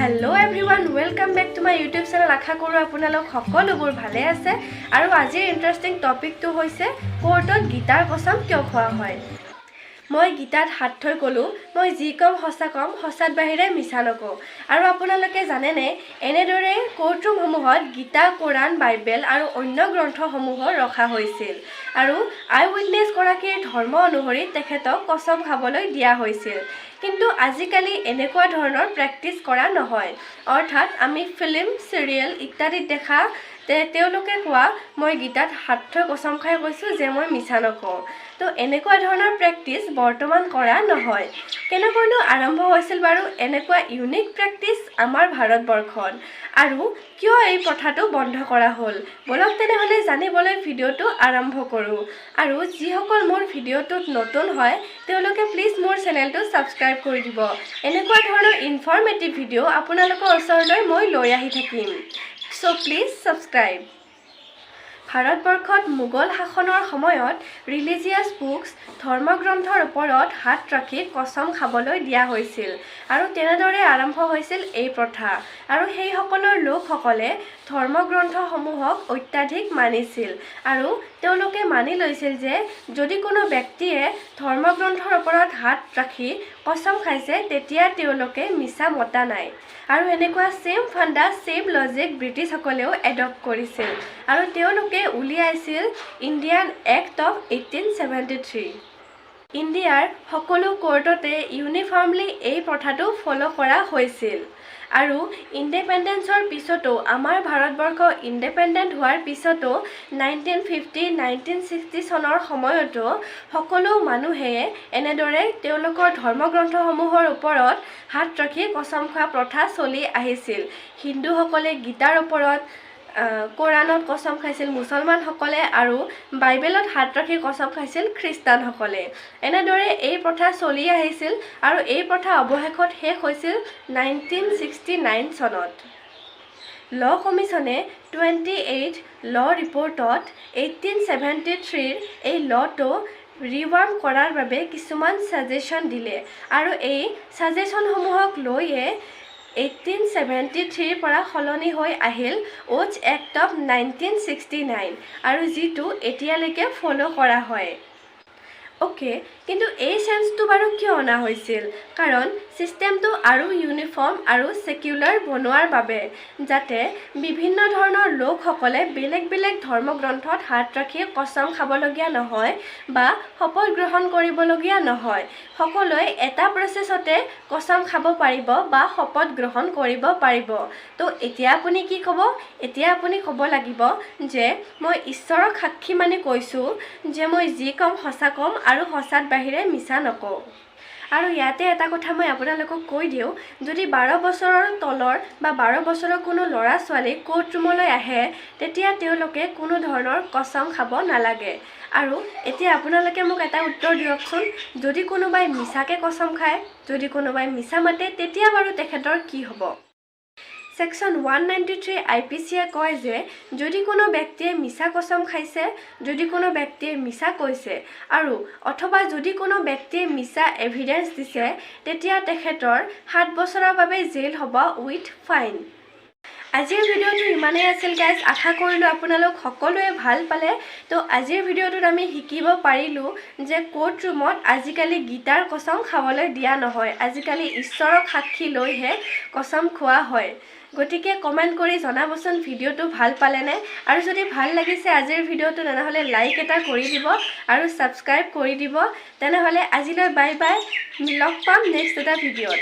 Hello everyone, welcome back to my YouTube channel. আশা কৰো আপোনালোক সকলোবোৰ ভালে আছে আৰু আজিৰ ইন্টাৰেষ্টিং টপিকটো হৈছে কোৰ্টত গীতাৰ কসম কিয় খোৱা হয়। মই গীতাত হাত থৈ কলো মই যি কম হসা কম হসাত বাহিৰে মিছা নকওঁ আৰু আপোনালোকে জানেনে এনেদৰে কোৰ্টৰুমসমূহত গীতা কোৰান বাইবেল আৰু অন্য গ্ৰন্থসমূহ ৰখা হৈছিল আৰু আই উইটনেছ গৰাকীৰ ধৰ্ম অনুসৰি তেখেতক কসম খাবলৈ দিয়া হৈছিল। কিন্তু আজিকালি এনেকুৱা ধৰণৰ প্ৰেক্টিছ কৰা নহয়, অৰ্থাৎ আমি ফিল্ম সিৰিয়েল ইত্যাদিত দেখা তেওঁলোকে কোৱা মই গীতাত হাত থৈ কসম খাই কৈছোঁ যে মই মিছা নকওঁ। তো এনেকুৱা ধৰণৰ প্ৰেক্টিছ বৰ্তমান কৰা নহয়। কেনেকৈনো আৰম্ভ হৈছিল বাৰু এনেকুৱা ইউনিক প্ৰেক্টিছ আমাৰ ভাৰতবৰ্ষত আৰু কিয় এই প্ৰথাটো বন্ধ কৰা হ'ল বলক তেনেহ'লে জানিবলৈ ভিডিঅ'টো আৰম্ভ কৰোঁ। আৰু যিসকল মোৰ ভিডিঅ'টোত নতুন হয় তেওঁলোকে প্লিজ মোৰ চেনেলটো ছাবস্ক্ৰাইব কৰি দিব। এনেকুৱা ধৰণৰ ইনফৰ্মেটিভ ভিডিঅ' আপোনালোকৰ ওচৰলৈ মই লৈ আহি থাকিম। So please subscribe. ভাৰতবৰ্ষত মোগল শাসনৰ সময়ত ৰিলিজিয়াছ বুকছ ধৰ্মগ্ৰন্থৰ ওপৰত হাত ৰাখি কসম খাবলৈ দিয়া হৈছিল আৰু তেনেদৰে আৰম্ভ হৈছিল এই প্ৰথা আৰু সেইসকলৰ লোকসকলে ধৰ্মগ্ৰন্থসমূহক অত্যাধিক মানিছিল আৰু তেওঁলোকে মানি লৈছিল যে যদি কোনো ব্যক্তিয়ে ধৰ্মগ্ৰন্থৰ ওপৰত হাত ৰাখি কসম খাইছে তেতিয়া তেওঁলোকে মিছা মতা নাই আৰু এনেকুৱা সেম ফাণ্ডা সেম লজিক ব্ৰিটিছসকলেও এডপ্ট কৰিছিল আৰু তেওঁলোকে উলিয়াইছিল ইণ্ডিয়ান এক্ট অফ 1873। ইণ্ডিয়াৰ সকলো কোৰ্টতে ইউনিফৰ্মলি এই প্ৰথাটো ফ'ল' কৰা হৈছিল আৰু ইণ্ডিপেণ্ডেঞ্চৰ পিছতো আমাৰ ভাৰতবৰ্ষ ইণ্ডিপেণ্ডেণ্ট হোৱাৰ পিছতো 1950-1960 চনৰ সময়তো সকলো মানুহে এনেদৰে তেওঁলোকৰ ধৰ্মগ্ৰন্থসমূহৰ ওপৰত হাত ৰাখি কসম খোৱা প্ৰথা চলি আহিছিল। হিন্দুসকলে গীতাৰ ওপৰত কোৰানত কসম খাইছিল মুছলমানসকলে আৰু বাইবেলত হাত ৰাখি কসম খাইছিল খ্ৰীষ্টানসকলে। এনেদৰে এই প্ৰথা চলি আহিছিল আৰু এই প্ৰথা অৱশেষত শেষ হৈছিল 1969 চনত। ল' কমিশ্যনে 28 ল' ৰিপৰ্টত 1873ৰ এই ল'টো ৰিৱাৰ্ম কৰাৰ বাবে কিছুমান ছাজেশ্যন দিলে আৰু এই ছাজেশ্যনসমূহক লৈয়ে 1873ৰ পৰা সলনি হৈ আহিল ওথ এক্ট অফ 1969 আৰু যিটো এতিয়ালৈকে ফ'ল' কৰা হয়। অ'কে, কিন্তু এই চেঞ্জটো বাৰু কিয় অনা হৈছিল? কাৰণ ছিষ্টেমটো আৰু ইউনিফৰ্ম আৰু ছেকুলাৰ বনোৱাৰ বাবে যাতে বিভিন্ন ধৰণৰ লোকসকলে বেলেগ বেলেগ ধৰ্মগ্ৰন্থত হাত ৰাখি কসম খাবলগীয়া নহয় বা শপত গ্ৰহণ কৰিবলগীয়া নহয়, সকলোৱে এটা প্ৰচেছতে কসম খাব পাৰিব বা শপত গ্ৰহণ কৰিব পাৰিব। তো এতিয়া আপুনি কি ক'ব? এতিয়া আপুনি ক'ব লাগিব যে মই ঈশ্বৰক সাক্ষী মানি কৈছোঁ যে মই যি ক'ম সঁচা ক'ম আৰু সঁচাত বাহিৰে মিছা নকওঁ। আৰু ইয়াতে এটা কথা মই আপোনালোকক কৈ দিওঁ, যদি 12 বছৰৰ তলৰ বা 12 বছৰৰ কোনো ল'ৰা ছোৱালী কোৰ্টৰুমলৈ আহে তেতিয়া তেওঁলোকে কোনো ধৰণৰ কসম খাব নালাগে। আৰু এতিয়া আপোনালোকে মোক এটা উত্তৰ দিয়কচোন, যদি কোনোবাই মিছাকৈ কসম খায়, যদি কোনোবাই মিছা মাতে তেতিয়া বাৰু তেখেতৰ কি হ'ব? ছেকশ্যন 193 IPCয়ে কয় যে যদি কোনো ব্যক্তিয়ে মিছা কসম খাইছে, যদি কোনো ব্যক্তিয়ে মিছা কৈছে আৰু অথবা যদি কোনো ব্যক্তিয়ে মিছা এভিডেন্স দিছে তেতিয়া তেখেতৰ 7 বছৰৰ বাবে জেইল হ'ব উইথ ফাইন। আজিৰ ভিডিঅ'টো ইমানেই আছিল গাইজ, আশা কৰিলোঁ আপোনালোক সকলোৱে ভাল পালে। তো আজিৰ ভিডিঅ'টোত আমি শিকিব পাৰিলোঁ যে কোৰ্টৰুমত আজিকালি গীতাৰ কসম খাবলৈ দিয়া নহয়, আজিকালি ঈশ্বৰক সাক্ষী লৈহে কসম খোৱা হয়। গতিকে কমেণ্ট কৰি জনাবচোন ভিডিঅ'টো ভাল পালেনে, আৰু যদি ভাল লাগিছে আজিৰ ভিডিঅ'টো তেনেহ'লে লাইক এটা কৰি দিব আৰু ছাবস্ক্ৰাইব কৰি দিব। তেনেহ'লে আজিলৈ বাই বাই, লগ পাম নেক্সট এটা ভিডিঅ'ত।